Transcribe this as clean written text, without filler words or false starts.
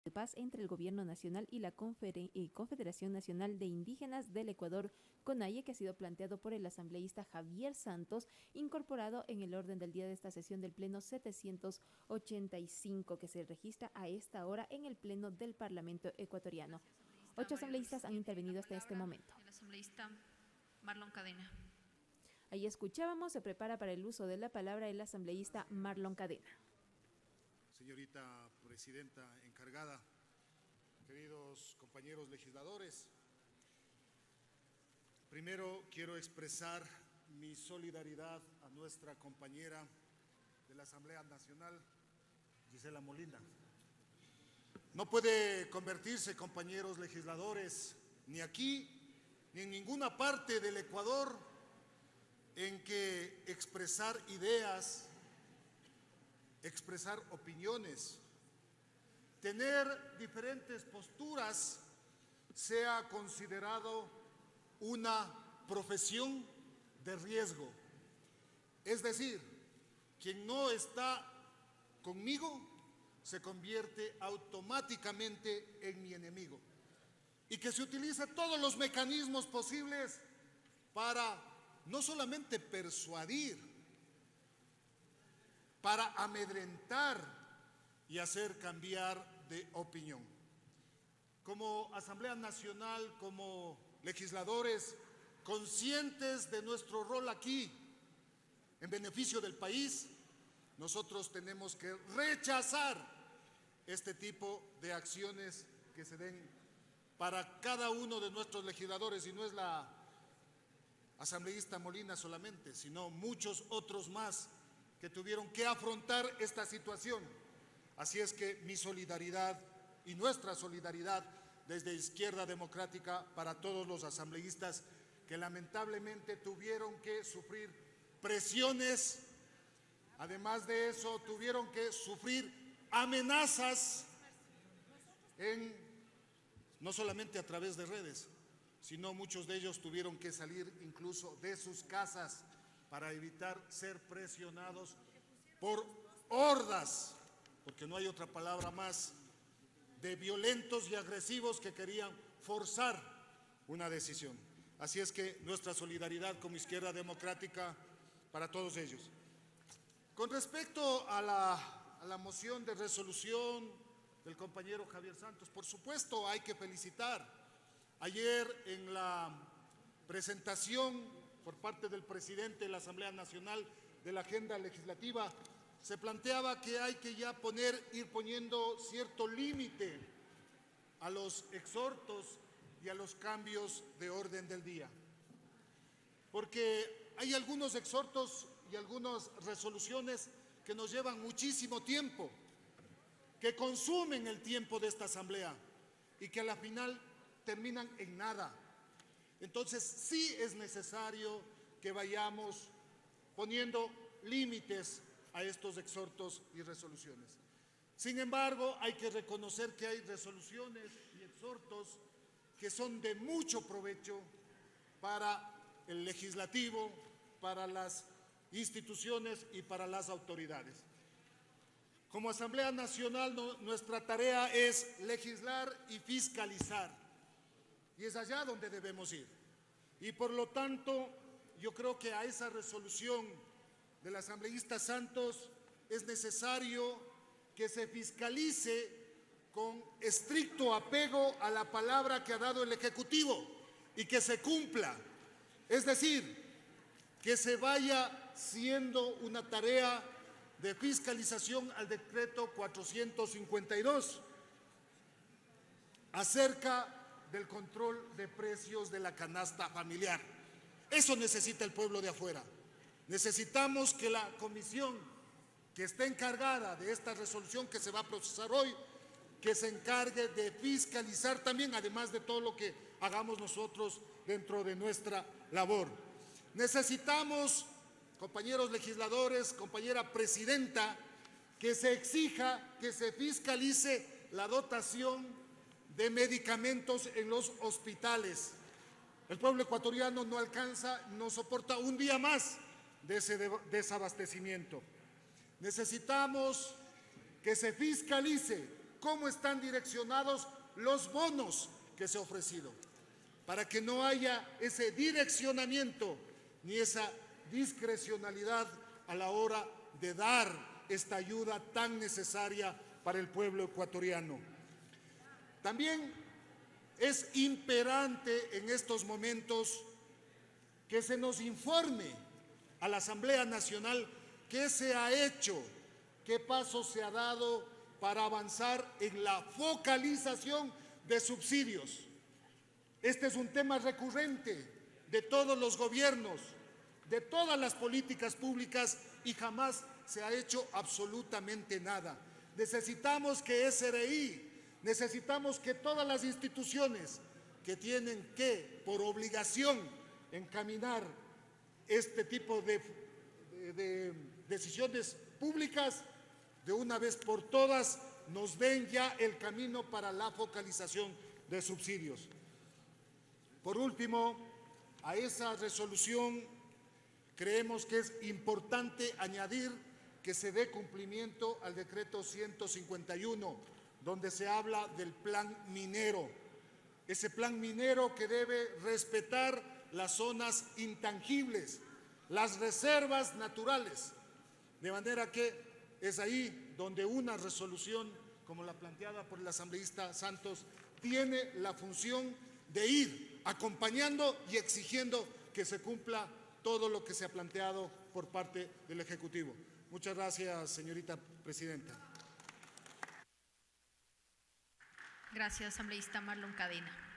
de paz entre el Gobierno Nacional y la Confederación Nacional de Indígenas del Ecuador, CONAIE, que ha sido planteado por el asambleísta Javier Santos, incorporado en el orden del día de esta sesión del Pleno 785, que se registra a esta hora en el Pleno del Parlamento ecuatoriano. 8 asambleístas han intervenido hasta este momento. El asambleísta Marlon Cadena. Ahí escuchábamos, se prepara para el uso de la palabra el asambleísta Marlon Cadena. Señorita Presidenta encargada, queridos compañeros legisladores, primero quiero expresar mi solidaridad a nuestra compañera de la Asamblea Nacional, Gisela Molina. No puede convertirse, compañeros legisladores, ni aquí ni en ninguna parte del Ecuador, en que expresar ideas, expresar opiniones, tener diferentes posturas sea considerado una profesión de riesgo. Es decir, quien no está conmigo se convierte automáticamente en mi enemigo, y que se utiliza todos los mecanismos posibles para no solamente persuadir, para amedrentar y hacer cambiar de opinión. Como Asamblea Nacional, como legisladores conscientes de nuestro rol aquí en beneficio del país, nosotros tenemos que rechazar este tipo de acciones que se den para cada uno de nuestros legisladores, y no es la asambleísta Molina solamente, sino muchos otros más que tuvieron que afrontar esta situación. Así es que mi solidaridad y nuestra solidaridad desde Izquierda Democrática para todos los asambleístas que lamentablemente tuvieron que sufrir presiones, además de eso tuvieron que sufrir amenazas no solamente a través de redes, sino muchos de ellos tuvieron que salir incluso de sus casas para evitar ser presionados por hordas, porque no hay otra palabra más, de violentos y agresivos que querían forzar una decisión. Así es que nuestra solidaridad como Izquierda Democrática para todos ellos. Con respecto a la moción de resolución del compañero Javier Santos, por supuesto hay que felicitar. Ayer en la presentación por parte del presidente de la Asamblea Nacional de la agenda legislativa, se planteaba que hay que ya ir poniendo cierto límite a los exhortos y a los cambios de orden del día. Porque hay algunos exhortos y algunas resoluciones que nos llevan muchísimo tiempo, que consumen el tiempo de esta Asamblea y que a la final terminan en nada. Entonces sí es necesario que vayamos poniendo límites a estos exhortos y resoluciones. Sin embargo, hay que reconocer que hay resoluciones y exhortos que son de mucho provecho para el legislativo, para las instituciones y para las autoridades. Como Asamblea Nacional, nuestra tarea es legislar y fiscalizar, y es allá donde debemos ir. Y por lo tanto, yo creo que a esa resolución del asambleísta Santos es necesario que se fiscalice con estricto apego a la palabra que ha dado el Ejecutivo y que se cumpla. Es decir, que se vaya siendo una tarea de fiscalización al decreto 452 acerca del control de precios de la canasta familiar. Eso necesita el pueblo de afuera. Necesitamos que la comisión que esté encargada de esta resolución que se va a procesar hoy, que se encargue de fiscalizar también, además de todo lo que hagamos nosotros dentro de nuestra labor. Necesitamos, compañeros legisladores, compañera presidenta, que se exija, que se fiscalice la dotación de medicamentos en los hospitales. El pueblo ecuatoriano no alcanza, no soporta un día más de ese desabastecimiento. Necesitamos que se fiscalice cómo están direccionados los bonos que se ha ofrecido, para que no haya ese direccionamiento ni esa discrecionalidad a la hora de dar esta ayuda tan necesaria para el pueblo ecuatoriano. También es imperante en estos momentos que se nos informe a la Asamblea Nacional qué se ha hecho, qué pasos se ha dado para avanzar en la focalización de subsidios. Este es un tema recurrente de todos los gobiernos, de todas las políticas públicas, y jamás se ha hecho absolutamente nada. Necesitamos que SRI, necesitamos que todas las instituciones que tienen que, por obligación, encaminar este tipo de decisiones públicas, de una vez por todas nos den ya el camino para la focalización de subsidios. Por último, a esa resolución creemos que es importante añadir que se dé cumplimiento al decreto 151, donde se habla del plan minero. Ese plan minero que debe respetar las zonas intangibles, las reservas naturales, de manera que es ahí donde una resolución como la planteada por el asambleísta Santos tiene la función de ir acompañando y exigiendo que se cumpla todo lo que se ha planteado por parte del Ejecutivo. Muchas gracias, señorita presidenta. Gracias, asambleísta Marlon Cadena.